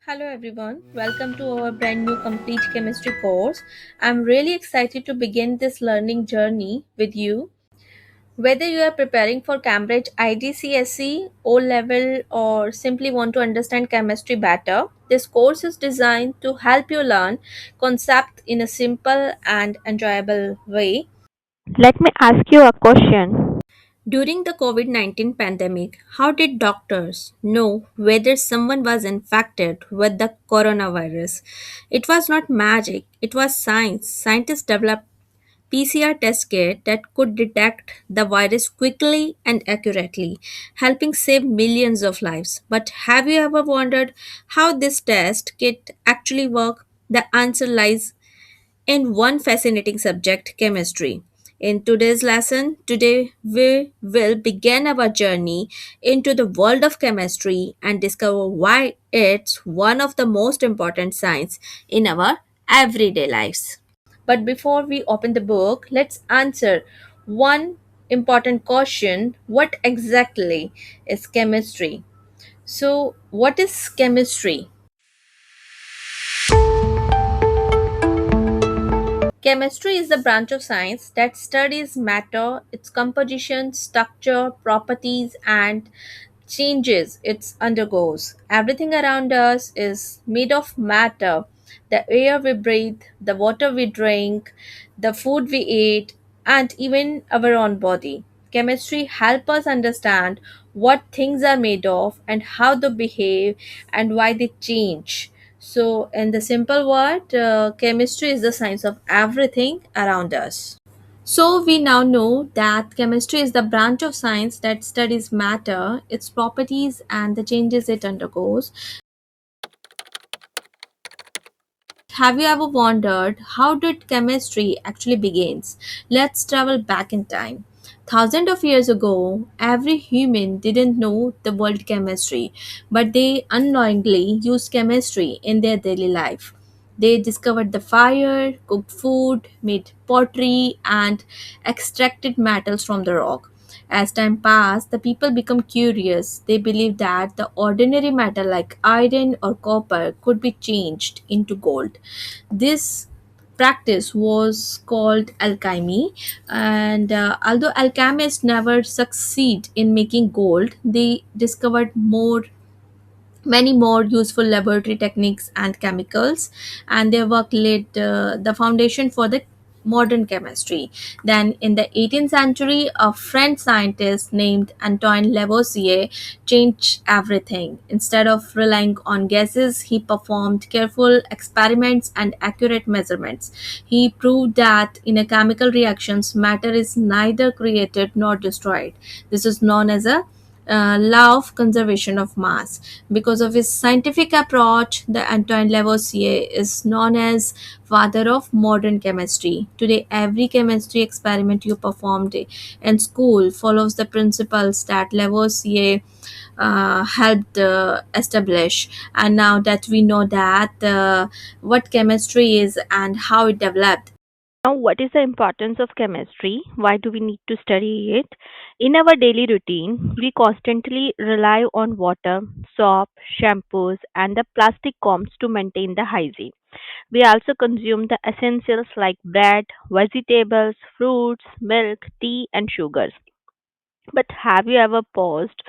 Hello everyone, welcome to our brand new complete chemistry course. I'm really excited to begin this learning journey with you. Whether you are preparing for Cambridge IGCSE, O level, or simply want to understand chemistry better, this course is designed to help you learn concept in a simple and enjoyable way. Let me ask you a question. During the COVID 19 pandemic, how did doctors know whether someone was infected with the coronavirus? It was not magic, it was science. Scientists developed PCR test kit that could detect the virus quickly and accurately, helping save millions of lives. But have you ever wondered how this test kit actually work? The answer lies in one fascinating subject, chemistry. In today's lesson, today we will begin our journey into the world of chemistry and discover why it's one of the most important science in our everyday lives. But before we open the book, let's answer one important question. What exactly is chemistry? So, what is chemistry? Chemistry is the branch of science that studies matter, its composition, structure, properties, and changes it undergoes. Everything around us is made of matter. The air we breathe, the water we drink, the food we eat, and even our own body. Chemistry helps us understand what things are made of and how they behave and why they change. So, in the simple word, chemistry is the science of everything around us. So, we now know that chemistry is the branch of science that studies matter, its properties, and the changes it undergoes. Have you ever wondered how did chemistry actually begins? Let's travel back in time. Thousands of years ago, every human didn't know the word chemistry, but they unknowingly used chemistry in their daily life. They discovered the fire, cooked food, made pottery, and extracted metals from the rock. As time passed, the people become curious. They believed that the ordinary metal like iron or copper could be changed into gold. This practice was called alchemy, and although alchemists never succeed in making gold, they discovered many more useful laboratory techniques and chemicals, and their work laid the foundation for the modern chemistry. Then, in the 18th century, a French scientist named Antoine Lavoisier changed everything. Instead of relying on guesses, he performed careful experiments and accurate measurements. He proved that in a chemical reactions, matter is neither created nor destroyed. This is known as a law of conservation of mass. Because of his scientific approach, the Antoine Lavoisier is known as father of modern chemistry. Today, every chemistry experiment you performed in school follows the principles that Lavoisier helped establish. And now that we know that what chemistry is and how it developed. Now, what is the importance of chemistry? Why do we need to study it? In our daily routine, we constantly rely on water, soap, shampoos, and the plastic combs to maintain the hygiene. We also consume the essentials like bread, vegetables, fruits, milk, tea, and sugars. But have you ever paused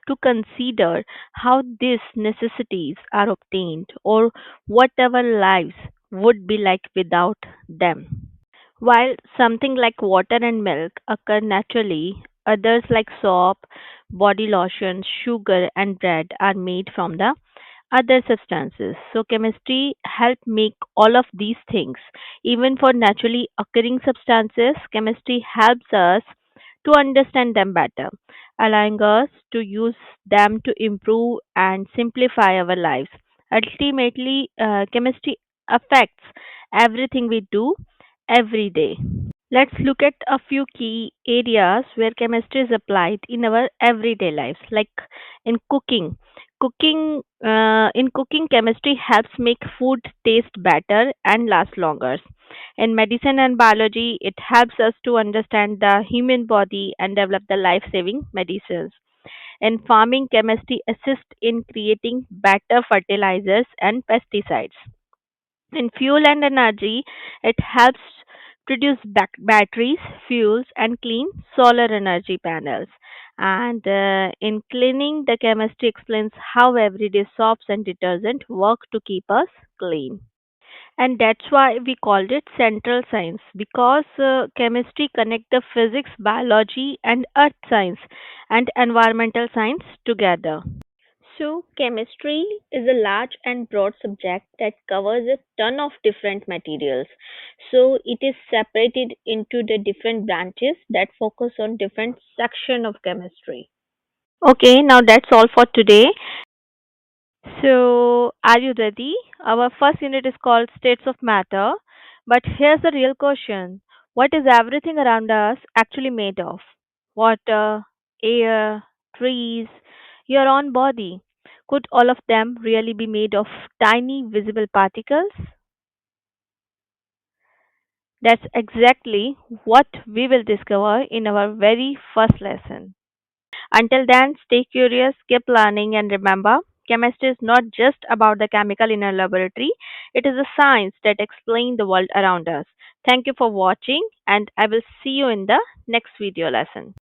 to consider how these necessities are obtained or what our lives would be like without them? While something like water and milk occur naturally, others like soap, body lotion, sugar, and bread are made from the other substances. So, chemistry help make all of these things. Even for naturally occurring substances, chemistry helps us to understand them better, allowing us to use them to improve and simplify our lives. Ultimately, chemistry affects everything we do every day. Let's look at a few key areas where chemistry is applied in our everyday lives, like in cooking. In cooking, chemistry helps make food taste better and last longer. In medicine and biology, it helps us to understand the human body and develop the life-saving medicines. In farming, chemistry assists in creating better fertilizers and pesticides. In fuel and energy, it helps produce batteries, fuels, and clean solar energy panels. And in cleaning, the chemistry explains how everyday soaps and detergent work to keep us clean. And that's why we called it central science, because chemistry connect the physics, biology, and earth science and environmental science together. So, chemistry is a large and broad subject that covers a ton of different materials. So, it is separated into the different branches that focus on different section of chemistry. Okay, now that's all for today. So, are you ready? Our first unit is called States of Matter. But here's the real question: what is everything around us actually made of? Water, air, trees, your own body. Could all of them really be made of tiny visible particles? That's exactly what we will discover in our very first lesson. Until then, stay curious, keep learning, and remember, chemistry is not just about the chemical in a laboratory, it is a science that explains the world around us. Thank you for watching, and I will see you in the next video lesson.